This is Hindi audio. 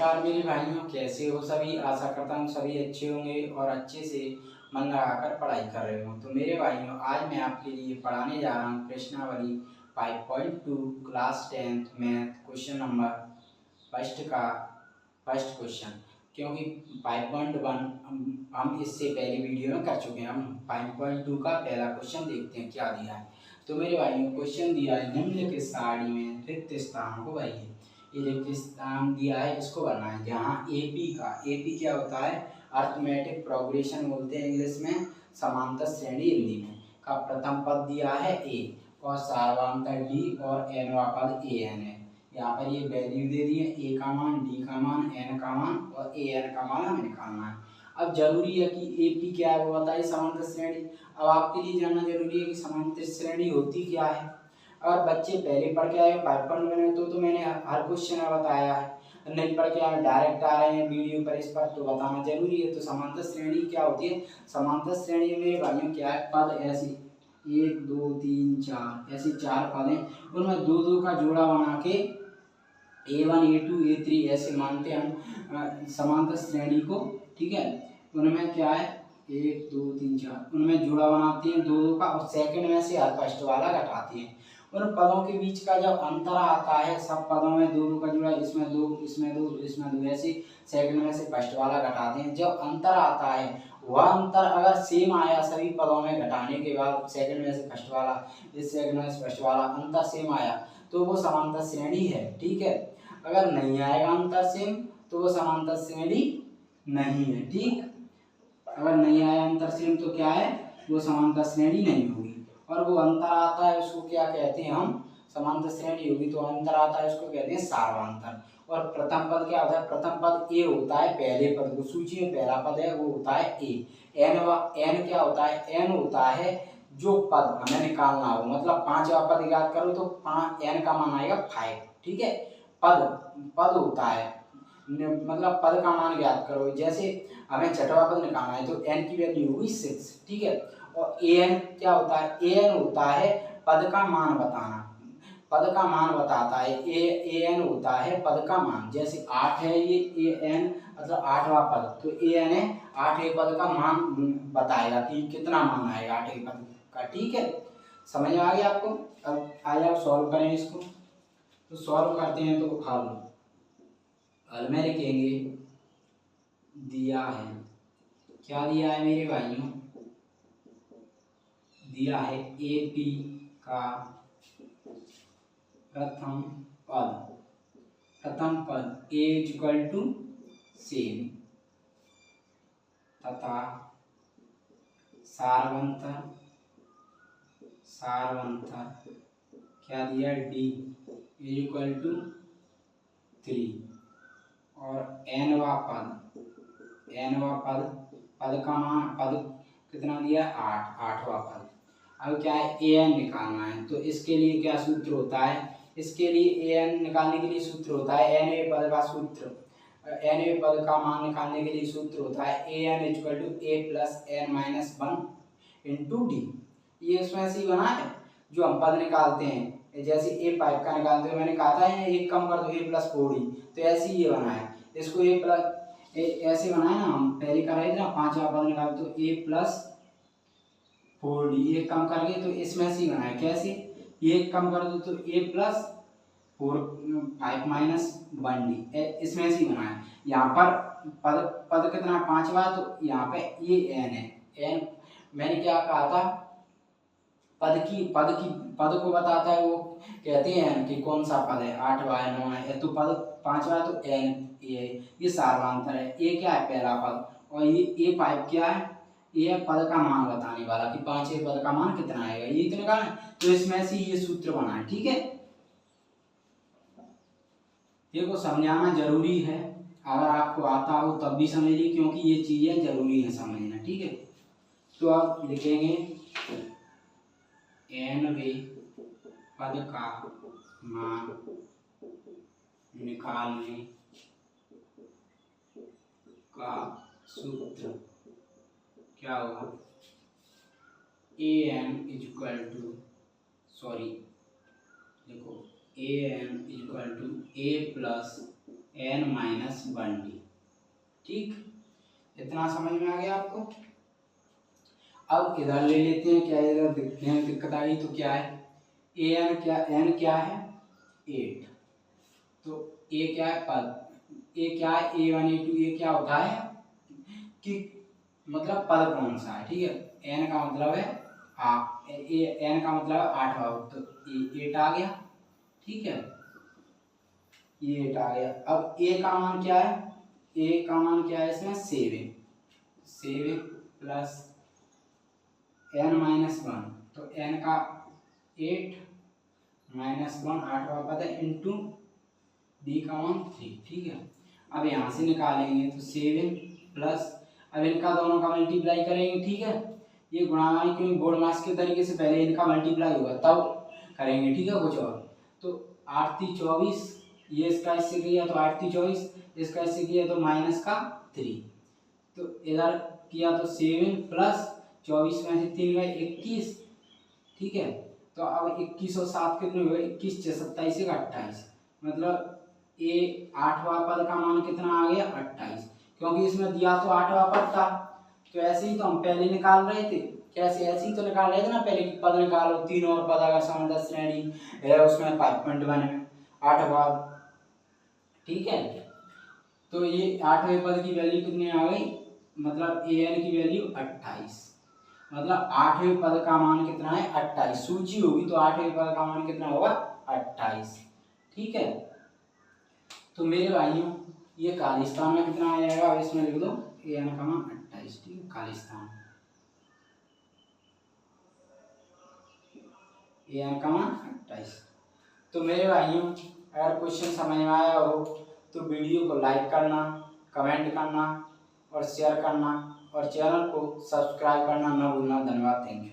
नमस्कार मेरे भाइयों, कैसे हो सभी। आशा करता हूँ सभी अच्छे होंगे और अच्छे से मन लगाकर पढ़ाई कर रहे हो। तो मेरे भाइयों, आज मैं आपके लिए पढ़ाने जा रहा हूँ प्रश्नावली 5.2 class 10th math question number first का फर्स्ट क्वेश्चन। क्योंकि 5.1 हम इससे पहले वीडियो में कर चुके हैं। हम 5.2 का पहला क्वेश्चन देखते हैं क्या दिया है। तो मेरे भाइयों, क्वेश्चन दिया है निम्नलिखित सारणी में रिक्त स्थान को भरिए। ये रिक्त स्थान दिया है, इसको भरना है। जहाँ एपी क्या होता है, अर्थमेटिक प्रोग्रेशन बोलते हैं इंग्लिश में, समांतर श्रेणी हिंदी में। का प्रथम पद दिया है ए और सार्वधातुक डी और एनवा पद ए एन है। यहाँ पर ये वैल्यू दे दी है, ए का मान, डी का मान, एन का मान और ए एन का मान हमें निकालना है। अब जरूरी है कि एपी क्या है वो बताइए, समांतर श्रेणी। अब आपके लिए जानना जरूरी है कि समांतर श्रेणी होती क्या है। अगर बच्चे पहले पढ़ के आए 5.1 में तो मैंने हर क्वेश्चन में बताया है। नहीं पढ़ के आए, डायरेक्ट आ रहे हैं वीडियो पर, इस पर तो बताना जरूरी है। तो समांतर श्रेणी क्या होती है, समांतर श्रेणी में भाइयों क्या है, पद ऐसी 1 2 3 4 ऐसे 4 पद हैं, उनमें दो दो का जोड़ा बना के A1 A2 A3 ऐसे मानते हैं हम समांतर श्रेणी को। ठीक है, उनमें क्या है 1 2 3 4, उनमें जोड़ा बनाते हैं दो दो का और सेकंड में से हर फर्स्ट वाला घटाते हैं। उन पदों के बीच का जब अंतर आता है, सब पदों में दो दो का जोड़ा, इसमें दो इसमें दो इसमें दो, ऐसे सेकंड में से फर्स्ट वाला घटाते हैं। जब अंतर आता है, वह अंतर अगर सेम आया सभी पदों में घटाने के बाद, सेकंड में से फर्स्ट वाला, इस सेकंड में से फर्स्ट वाला अंतर सेम आया तो वो समांतर श्रेणी है। ठीक है, अगर नहीं आएगा अंतर सेम तो वो समांतर श्रेणी नहीं है। ठीक, अगर नहीं आया अंतर सेम तो क्या है, वो समांतर श्रेणी नहीं होगी। और वो अंतर आता है उसको क्या कहते हैं हम, समांतर श्रेणी होगी तो अंतर आता है उसको कहते हैं सार्वंतर। और प्रथम पद क्या होता है, प्रथम पद ए होता है, पहले पद को सूची में पहला पद है वो होता है ए। एन क्या होता है, एन होता है जो पद हमें निकालना हो, मतलब पांचवा पद याद करो तो एन का मान आएगा 5। ठीक है, पद पद होता है, मतलब पद का मान याद करो। जैसे हमें छठवां पद निकालना है तो एन की वैल्यू होगी 6। ठीक है, और ए एन क्या होता है, ए एन होता है पद का मान बताना, पद का मान बताता है। ए एन होता है पद का मान। जैसे 8 है ये ए एन, मतलब 8वां पद, तो ए एन है 8वें पद का मान बताएगा कि कितना मान आएगा 8वें पद का। ठीक है, समझ में आ गया आपको। अब आइए सॉल्व करें इसको। तो सॉल्व करते हैं तो हल में लिखेंगे, दिया है, क्या दिया है मेरे भाइयों, दिया है एपी का प्रथम पद ए इक्वल टू सेम तथा सारवंतर क्या दिया, डी इक्वल टू 3 और एनवा पद का मान, पद कितना दिया 8, 8वां पद। अब क्या है, ए एन निकालना है। तो इसके लिए क्या सूत्र होता है, इसके लिए ए एन निकालने के लिए सूत्र होता है एन पद का सूत्र, एन पद का मान निकालने के लिए सूत्र होता है A N equal to A plus N minus 1 into D. ये इसमें से ही बना है जो हम पद निकालते हैं। जैसे ए 5 का निकालते हुए मैंने कहा था एक कम कर दो ए प्लस 4डी, तो ऐसे ही ये बना है। इसको ए प्लस ऐसे बनाए ना, हम पहले कर रहे थे ना, 5वां पद निकाल तो ए प्लस 4डी, ये कम करके तो इसमें से ही बनाए। कैसे, ये कम कर दो तो ए प्लस 5 माइनस 1डी, इसमें से ही बनाए। यहाँ पर पद कितना 5वां, तो यहाँ पे ये एन है। एन मैंने क्या कहा था, पद को बताता है, वो कहते हैं कि कौन सा पद है, 8वां है 9वां है, तो पद 5वां तो एन ये सार्वंतर है। ए क्या है, पहला पद, और ये ए 5 क्या है, ये पद का मान बताने वाला कि 5वें पद का मान कितना आएगा, ये इतने का है। तो इसमें से ये सूत्र बना है। ठीक है, ये को समझाना जरूरी है, अगर आपको आता हो तब भी समझ लीजिए, क्योंकि ये चीजें जरूरी है समझना। ठीक है, तो आप लिखेंगे एनवें पद का मान निकालने का सूत्र क्या होगा, A N equal to, sorry देखो, A N equal to A plus n-1d। ठीक, इतना समझ में आ गया आपको। अब इधर ले लेते हैं, क्या इधर देखने में दिक्कत आई तो क्या है, n क्या है 8, तो a क्या है पद, a क्या है a1 a2, a क्या होता है कि मतलब पद कौन सा है। ठीक है, n का मतलब है n का मतलब है 8 भाव, तो ये 8 आ गया। ठीक है, ये 8 आ गया। अब a का मान क्या है, a का मान क्या है इसमें 7 प्लस n-1, तो n का 8 -1 8वां पद है इंटू d का मान 3। ठीक है, अब यहाँ से निकालेंगे तो 7 प्लस, अब इनका दोनों का मल्टीप्लाई करेंगे। ठीक है, ये गुणांक क्योंकि बोर्डमास के तरीके से पहले इनका मल्टीप्लाई होगा तब करेंगे। ठीक है, कुछ और, तो 8 3 24, ये इसका इससे किया तो 8 3 24, इसका इससे किया तो -3, तो इधर किया तो 7 प्लस 24 में से 3 गए 21। ठीक है, तो अब 21 और 7 कितने हुए, 21 6 27 28, मतलब ये 8वां पद का मान कितना आ गया 28, क्योंकि इसमें दिया तो 8वां पद था। तो ऐसे ही तो हम पहले निकाल रहे थे, कैसे, ऐसे ही तो निकाल रहे थे ना पहले कि पद निकालो, 3 और पद अगर समंदर श्रेणी है उसमें 5.1 में 8वां। ठीक है, तो ये 8वें पद की वैल्यू कितनी आ गई, मतलब an की वैल्यू 28, मतलब 8वें पद का मान कितना है 28, सूची होगी तो 8वें पद का मान कितना होगा 28। ठीक है, तो मेरे भाइयों ये खालिस्तान में कितना आ जाएगा, अब इसमें लिख दो an का मान 28। ठीक है, खालिस्तान an का मान 28। तो मेरे भाइयों अगर क्वेश्चन समझ में आया हो तो वीडियो को लाइक करना, कमेंट करना और शेयर करना और चैनल को सब्सक्राइब करना न भूलना। धन्यवाद, थैंक यू।